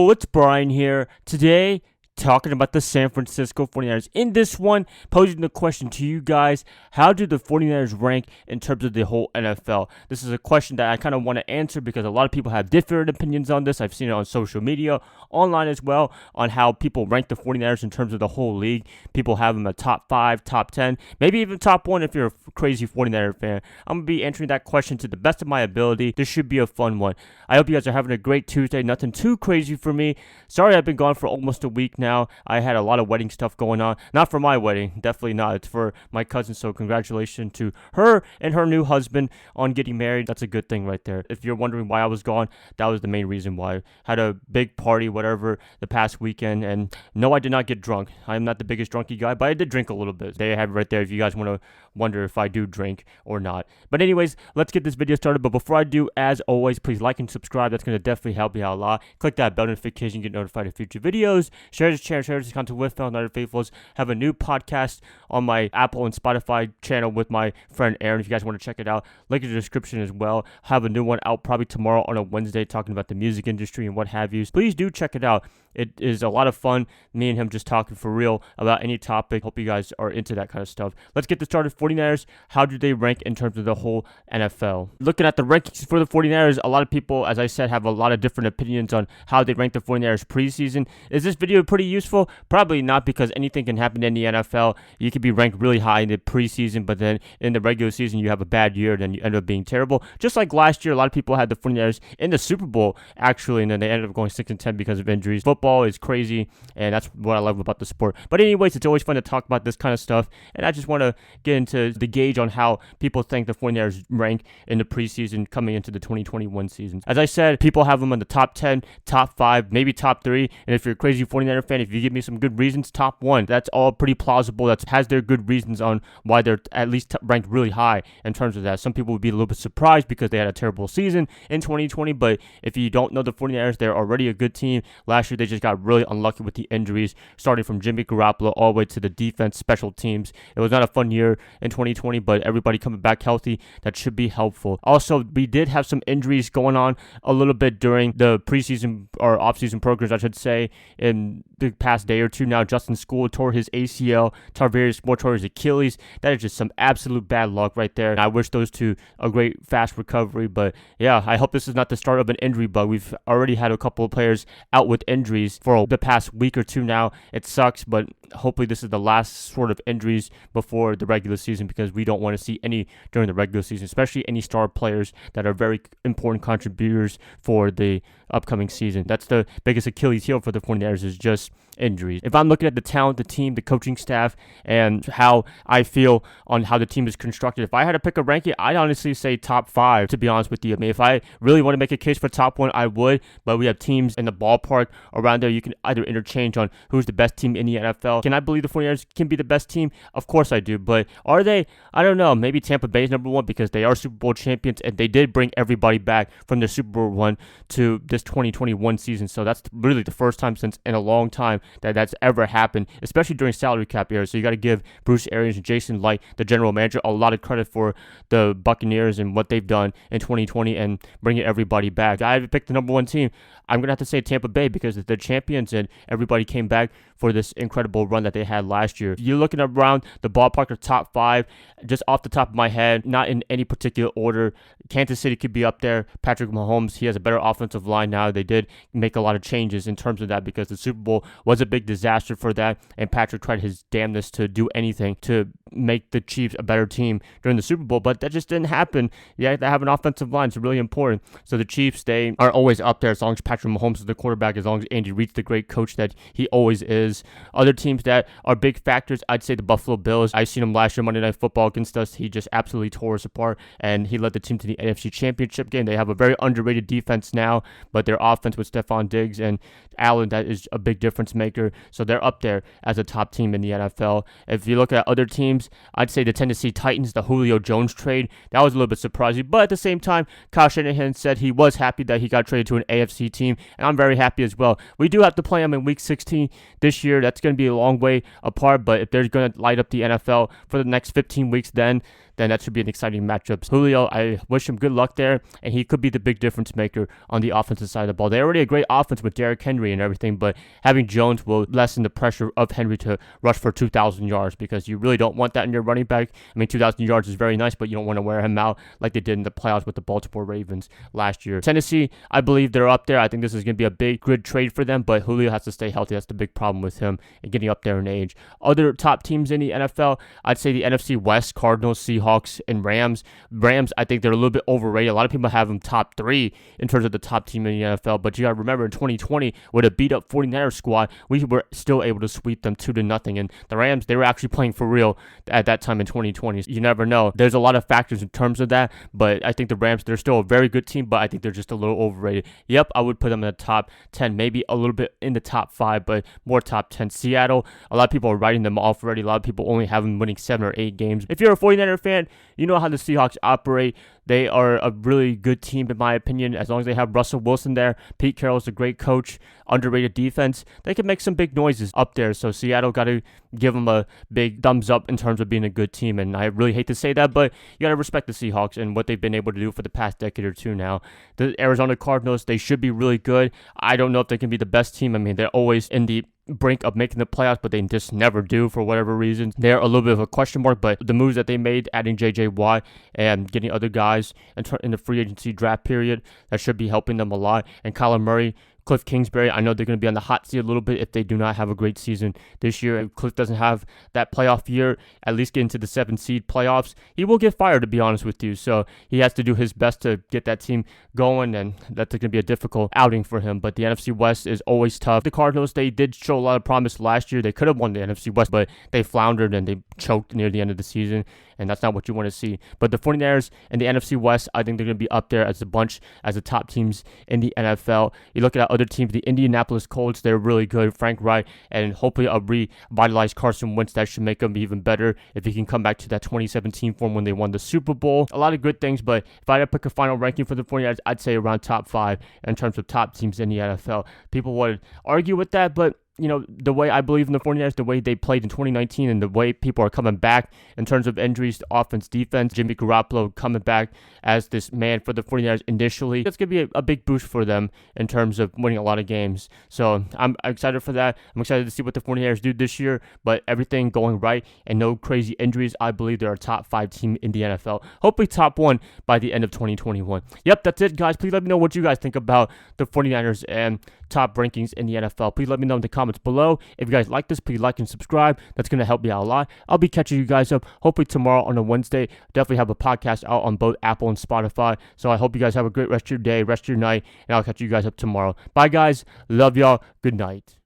Yo, it's Bryan here. Today, talking about the San Francisco 49ers. In this one, posing the question to you guys, how do the 49ers rank in terms of the whole NFL? This is a question that I kind of want to answer because a lot of people have different opinions on this. I've seen it on social media, online as well, on how people rank the 49ers in terms of the whole league. People have them at top 5, top 10, maybe even top 1 if you're a crazy 49er fan. I'm going to be answering that question to the best of my ability. This should be a fun one. I hope you guys are having a great Tuesday. Nothing too crazy for me. Sorry I've been gone for almost a week now. I had a lot of wedding stuff going on. Not for my wedding, definitely not. It's for my cousin, so congratulations to her and her new husband on getting married. That's a good thing right there. If you're wondering why I was gone, that was the main reason why. Had a big party, whatever, the past weekend, and no, I did not get drunk. I'm not the biggest drunky guy, but I did drink a little bit. They have it right there if you guys want to wonder if I do drink or not. But anyways, let's get this video started. But before I do, as always, please like and subscribe. That's going to definitely help you out a lot. Click that bell notification, get notified of future videos. Share this channel, share this content with fellow United faithfuls. Have a new podcast on my Apple and Spotify channel with my friend Aaron. If you guys want to check it out, link in the description as well. Have a new one out probably tomorrow on a Wednesday talking about the music industry and what have you. Please do check it out. It is a lot of fun. Me and him just talking for real about any topic. Hope you guys are into that kind of stuff. Let's get this started. 49ers, how do they rank in terms of the whole NFL? Looking at the rankings for the 49ers, a lot of people, as I said, have a lot of different opinions on how they rank the 49ers preseason. Is this video pretty useful? Probably not, because anything can happen in the NFL. You could be ranked really high in the preseason, but then in the regular season, you have a bad year, and then you end up being terrible. Just like last year, a lot of people had the 49ers in the Super Bowl, actually, and then they ended up going 6-10 because of injuries. Football is crazy, and that's what I love about the sport. But anyways, it's always fun to talk about this kind of stuff, and I just want to get into the gauge on how people think the 49ers rank in the preseason coming into the 2021 season. As I said, people have them in the top 10, top 5, maybe top 3, and if you're a crazy 49er fan, if you give me some good reasons, top 1. That's all pretty plausible. That has their good reasons on why they're at least ranked really high in terms of that. Some people would be a little bit surprised because they had a terrible season in 2020, but if you don't know the 49ers, they're already a good team. Last year, they just got really unlucky with the injuries, starting from Jimmy Garoppolo all the way to the defense, special teams. It was not a fun year in 2020, but everybody coming back healthy, that should be helpful. Also, we did have some injuries going on a little bit during the preseason or offseason programs, I should say, in the past day or two now. Justin Skule tore his ACL, Tarvarius tore his Achilles. That is just some absolute bad luck right there. And I wish those two a great fast recovery, but yeah, I hope this is not the start of an injury bug. We've already had a couple of players out with injuries for the past week or two now. It sucks, but hopefully this is the last sort of injuries before the regular season, because we don't want to see any during the regular season, especially any star players that are very important contributors for the upcoming season. That's the biggest Achilles heel for the 49ers, is just injuries. If I'm looking at the talent, the team, the coaching staff, and how I feel on how the team is constructed, if I had to pick a ranking, I'd honestly say top 5, to be honest with you. I mean, if I really want to make a case for top 1, I would, but we have teams in the ballpark around there. You can either interchange on who's the best team in the NFL. Can I believe the 49ers can be the best team? Of course I do, but are they? I don't know. Maybe Tampa Bay is number 1 because they are Super Bowl champions, and they did bring everybody back from their Super Bowl run to this 2021 season. So that's really the first time since in a long time that's ever happened, especially during salary cap era. So you got to give Bruce Arians and Jason Light, the general manager, a lot of credit for the Buccaneers and what they've done in 2020 and bringing everybody back. I haven't picked the number 1 team. I'm going to have to say Tampa Bay because they're champions and everybody came back for this incredible run that they had last year. You're looking around the ballpark of top 5, just off the top of my head, not in any particular order. Kansas City could be up there. Patrick Mahomes, he has a better offensive line now. They did make a lot of changes in terms of that because the Super Bowl was a big disaster for that, and Patrick tried his damnedest to do anything to make the Chiefs a better team during the Super Bowl, but that just didn't happen. You have to have an offensive line. It's really important. So the Chiefs, they are always up there as long as Patrick Mahomes is the quarterback, as long as Andy Reid's the great coach that he always is. Other teams that are big factors, I'd say the Buffalo Bills. I seen him last year Monday Night Football against us. He just absolutely tore us apart, and he led the team to the NFC Championship game. They have a very underrated defense now, but their offense with Stephon Diggs and Allen, that is a big difference maker. So they're up there as a top team in the NFL. If you look at other teams, I'd say the Tennessee Titans, the Julio Jones trade, that was a little bit surprising. But at the same time, Kyle Shanahan said he was happy that he got traded to an AFC team, and I'm very happy as well. We do have to play them in Week 16 this year. That's going to be a long way apart, but if they're going to light up the NFL for the next 15 weeks, then then that should be an exciting matchup. Julio, I wish him good luck there, and he could be the big difference maker on the offensive side of the ball. They already a great offense with Derrick Henry and everything, but having Jones will lessen the pressure of Henry to rush for 2,000 yards because you really don't want that in your running back. I mean, 2,000 yards is very nice, but you don't want to wear him out like they did in the playoffs with the Baltimore Ravens last year. Tennessee, I believe they're up there. I think this is going to be a big, good trade for them, but Julio has to stay healthy. That's the big problem with him and getting up there in age. Other top teams in the NFL, I'd say the NFC West, Cardinals, Seahawks, and Rams. Rams, I think they're a little bit overrated. A lot of people have them top 3 in terms of the top team in the NFL, but you got to remember in 2020, with a beat-up 49ers squad, we were still able to sweep them 2-0, and the Rams, they were actually playing for real at that time in 2020. You never know. There's a lot of factors in terms of that, but I think the Rams, they're still a very good team, but I think they're just a little overrated. Yep, I would put them in the top 10, maybe a little bit in the top 5, but more top 10. Seattle, a lot of people are writing them off already. A lot of people only have them winning 7 or 8 games. If you're a 49er fan, you know how the Seahawks operate. They are a really good team, in my opinion. As long as they have Russell Wilson there, Pete Carroll's a great coach, underrated defense, they can make some big noises up there. So Seattle got to give them a big thumbs up in terms of being a good team. And I really hate to say that, but you got to respect the Seahawks and what they've been able to do for the past decade or two now. The Arizona Cardinals, they should be really good. I don't know if they can be the best team. I mean, they're always in the brink of making the playoffs, but they just never do for whatever reason. They're a little bit of a question mark, but the moves that they made, adding J.J. Watt and getting other guys in the free agency draft period, that should be helping them a lot. And Kyler Murray, Cliff Kingsbury, I know they're going to be on the hot seat a little bit if they do not have a great season this year. If Cliff doesn't have that playoff year, at least get into the 7th seed playoffs, he will get fired, to be honest with you. So he has to do his best to get that team going, and that's going to be a difficult outing for him. But the NFC West is always tough. The Cardinals, they did show a lot of promise last year. They could have won the NFC West, but they floundered and they choked near the end of the season, and that's not what you want to see. But the 49ers and the NFC West, I think they're going to be up there as a bunch, as the top teams in the NFL. You look at other teams, the Indianapolis Colts, they're really good. Frank Reich, and hopefully a revitalized Carson Wentz, that should make them even better if he can come back to that 2017 form when they won the Super Bowl. A lot of good things, but if I had to pick a final ranking for the 49ers, I'd say around top 5 in terms of top teams in the NFL. People would argue with that, but you know, the way I believe in the 49ers, the way they played in 2019 and the way people are coming back in terms of injuries, offense, defense, Jimmy Garoppolo coming back as this man for the 49ers initially, it's going to be a big boost for them in terms of winning a lot of games. So I'm excited for that. I'm excited to see what the 49ers do this year, but everything going right and no crazy injuries, I believe they're a top 5 team in the NFL. Hopefully top 1 by the end of 2021. Yep, that's it, guys. Please let me know what you guys think about the 49ers and top rankings in the NFL. Please let me know in the comments below. If you guys like this, please like and subscribe. That's going to help me out a lot. I'll be catching you guys up hopefully tomorrow on a Wednesday. Definitely have a podcast out on both Apple and Spotify. So I hope you guys have a great rest of your day, rest of your night, and I'll catch you guys up tomorrow. Bye, guys. Love y'all. Good night.